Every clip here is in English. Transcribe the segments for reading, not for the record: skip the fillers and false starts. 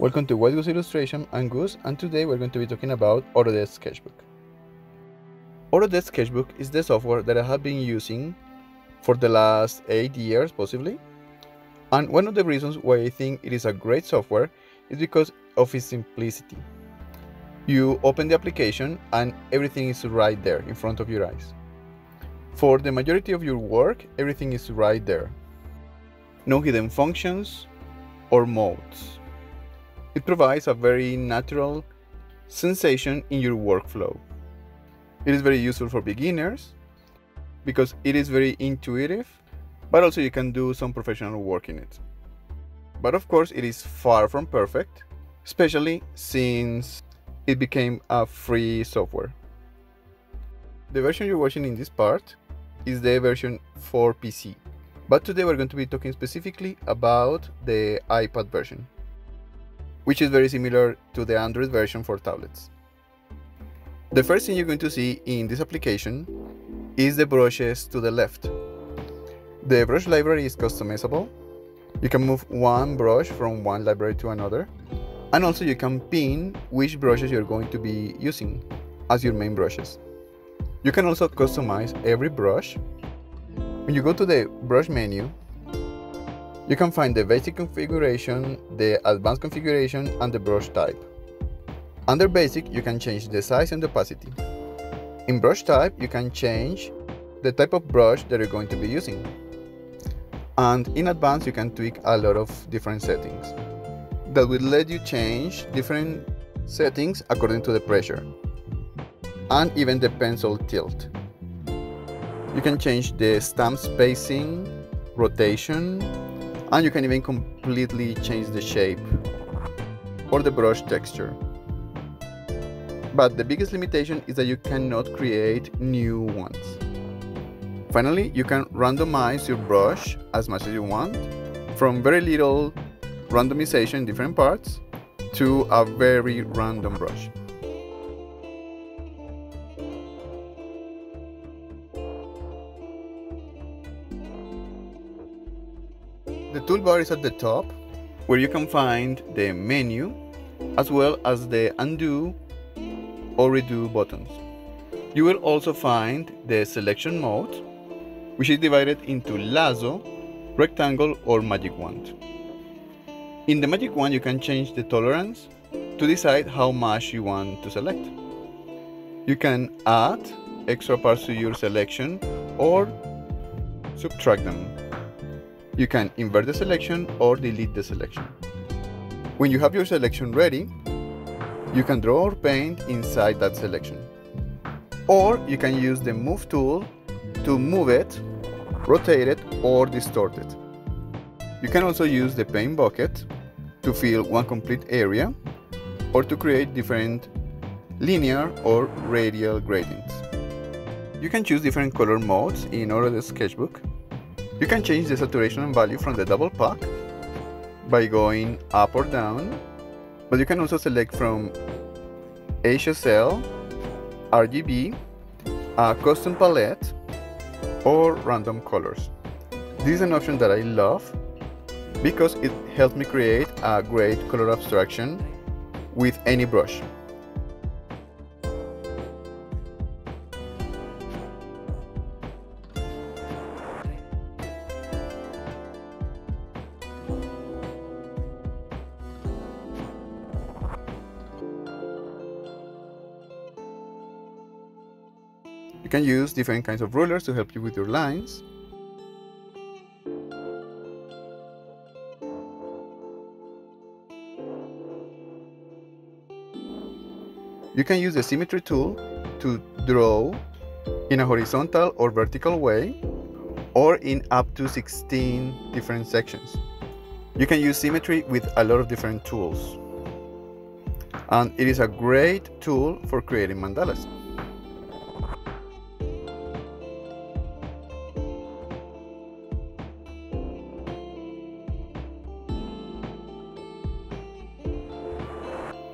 Welcome to White Goose Illustration. I'm Goose, and today we're going to be talking about Autodesk Sketchbook. Autodesk Sketchbook is the software that I have been using for the last 8 years possibly, and one of the reasons why I think it is a great software is because of its simplicity. You open the application and everything is right there in front of your eyes. For the majority of your work, everything is right there. No hidden functions or modes. It provides a very natural sensation in your workflow. It is very useful for beginners because it is very intuitive, but also you can do some professional work in it. But of course, it is far from perfect, especially since it became a free software. The version you're watching in this part is the version for PC, but today we're going to be talking specifically about the iPad version, which is very similar to the Android version for tablets. The first thing you're going to see in this application is the brushes to the left. The brush library is customizable. You can move one brush from one library to another, and also you can pin which brushes you're going to be using as your main brushes. You can also customize every brush. When you go to the brush menu, you can find the basic configuration, the advanced configuration, and the brush type. Under basic, you can change the size and opacity. In brush type, you can change the type of brush that you're going to be using. And in advanced, you can tweak a lot of different settings that will let you change different settings according to the pressure and even the pencil tilt. You can change the stamp spacing, rotation, and you can even completely change the shape or the brush texture. But the biggest limitation is that you cannot create new ones. Finally, you can randomize your brush as much as you want, from very little randomization in different parts to a very random brush. The toolbar is at the top, where you can find the menu as well as the undo or redo buttons. You will also find the selection mode, which is divided into lasso, rectangle, or magic wand. In the magic wand, you can change the tolerance to decide how much you want to select. You can add extra parts to your selection or subtract them. You can invert the selection or delete the selection. When you have your selection ready, you can draw or paint inside that selection. Or you can use the move tool to move it, rotate it, or distort it. You can also use the paint bucket to fill one complete area or to create different linear or radial gradients. You can choose different color modes in Autodesk Sketchbook. You can change the saturation value from the double pack by going up or down, but you can also select from HSL, RGB, a custom palette, or random colors. This is an option that I love because it helps me create a great color abstraction with any brush. You can use different kinds of rulers to help you with your lines. You can use the symmetry tool to draw in a horizontal or vertical way, or in up to 16 different sections. You can use symmetry with a lot of different tools, and it is a great tool for creating mandalas.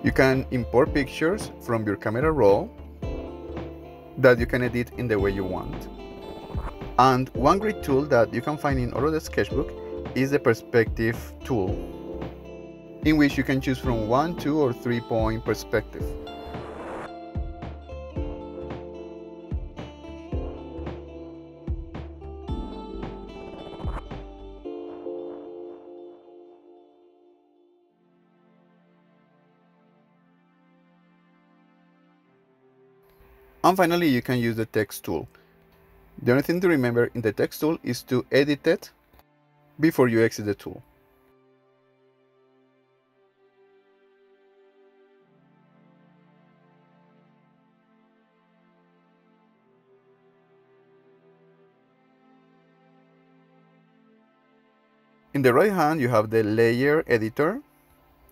You can import pictures from your camera roll that you can edit in the way you want. And one great tool that you can find in Autodesk Sketchbook is the perspective tool. in which you can choose from 1, 2, or 3-point perspective. And finally, you can use the text tool. The only thing to remember in the text tool is to edit it before you exit the tool. In the right hand, you have the layer editor,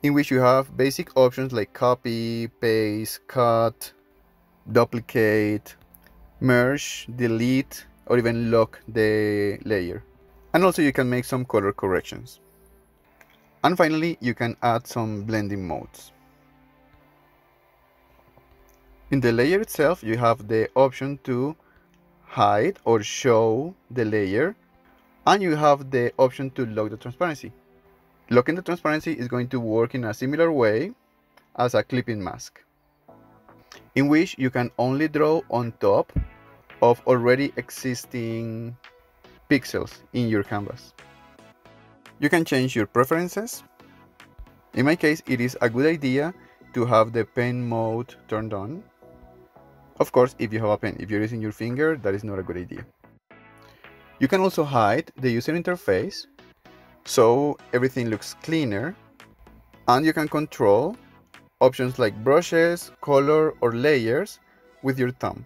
in which you have basic options like copy, paste, cut, duplicate, merge, delete, or even lock the layer. And also you can make some color corrections. And finally, you can add some blending modes. In the layer itself, you have the option to hide or show the layer, and you have the option to lock the transparency. Locking the transparency is going to work in a similar way as a clipping mask, in which you can only draw on top of already existing pixels in your canvas. You can change your preferences. In my case, it is a good idea to have the pen mode turned on. Of course, if you have a pen, if you're using your finger, that is not a good idea. You can also hide the user interface, so everything looks cleaner, and you can control options like brushes, color, or layers with your thumb.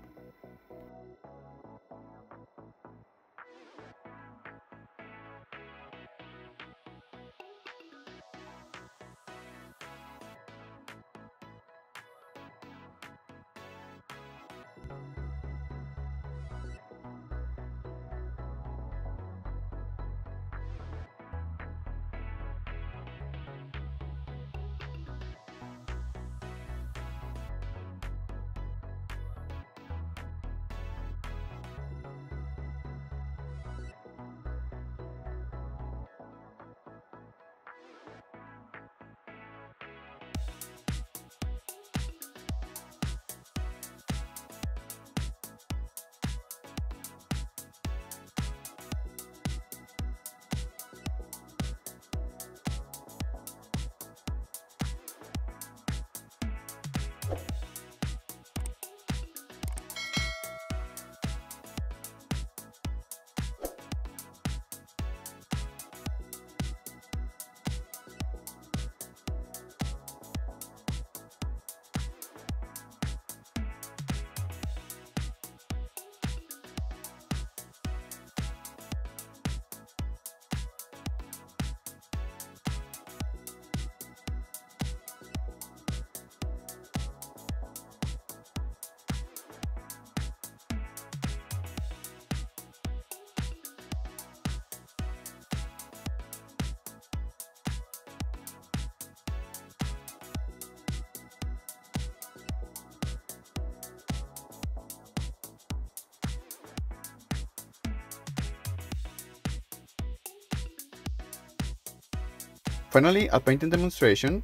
Finally, a painting demonstration,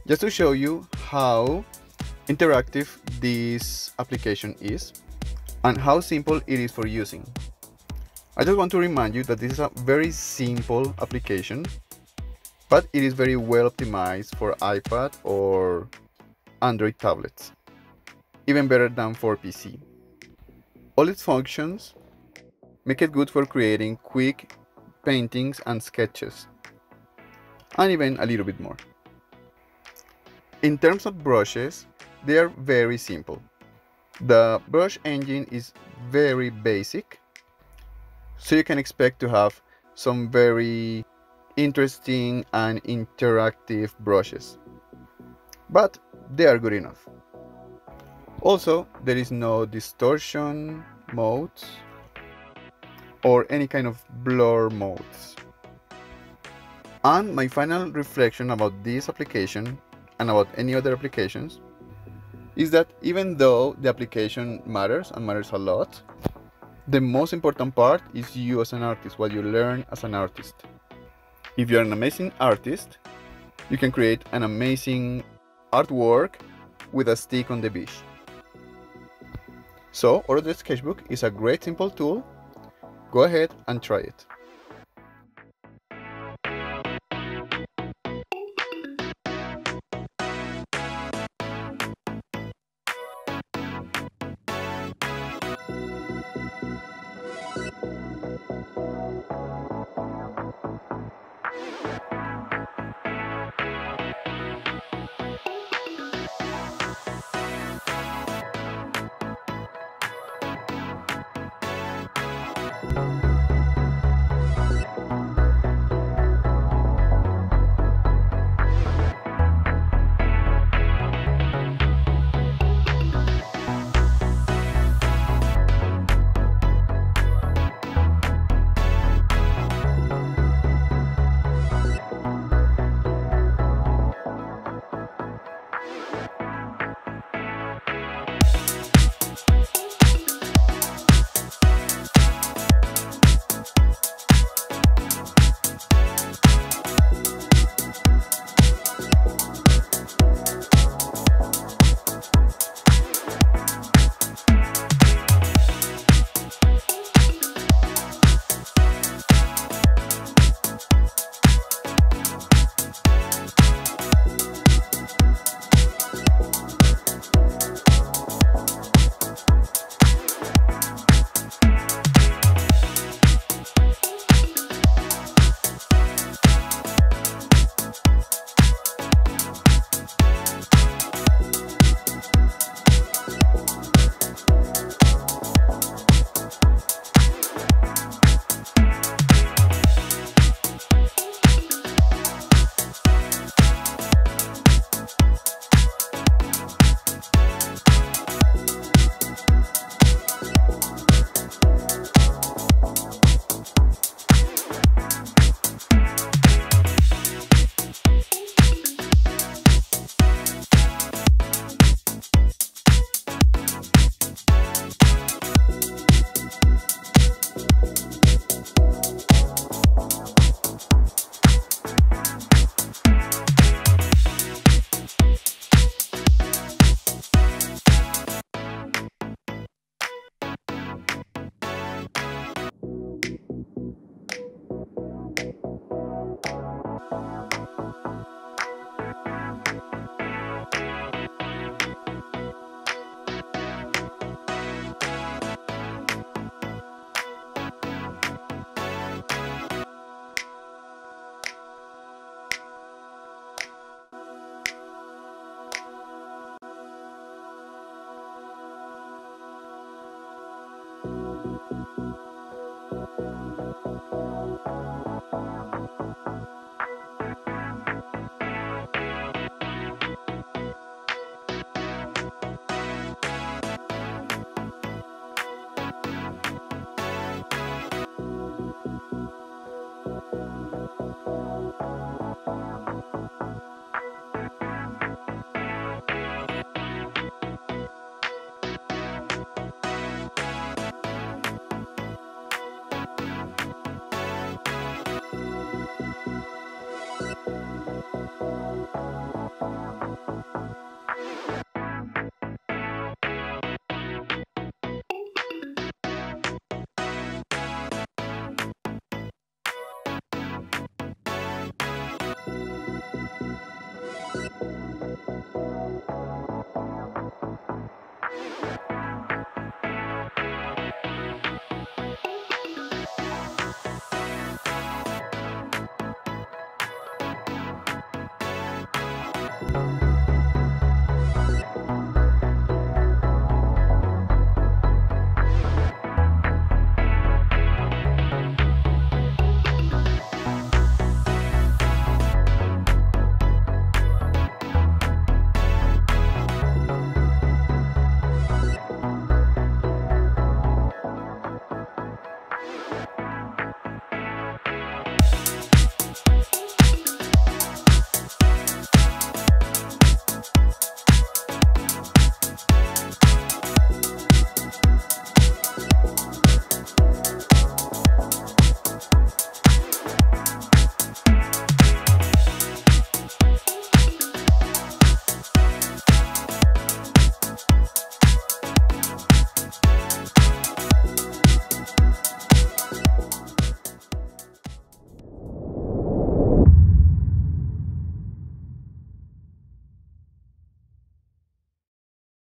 just to show you how interactive this application is and how simple it is for using. I just want to remind you that this is a very simple application, but it is very well optimized for iPad or Android tablets, even better than for PC. All its functions make it good for creating quick paintings and sketches, and even a little bit more. In terms of brushes, they are very simple. The brush engine is very basic, so you can expect to have some very interesting and interactive brushes, but they are good enough. Also, there is no distortion modes or any kind of blur modes. And my final reflection about this application and about any other applications is that even though the application matters and matters a lot, the most important part is you as an artist, what you learn as an artist. If you're an amazing artist, You can create an amazing artwork with a stick on the beach. So Autodesk Sketchbook is a great simple tool. Go ahead and try it.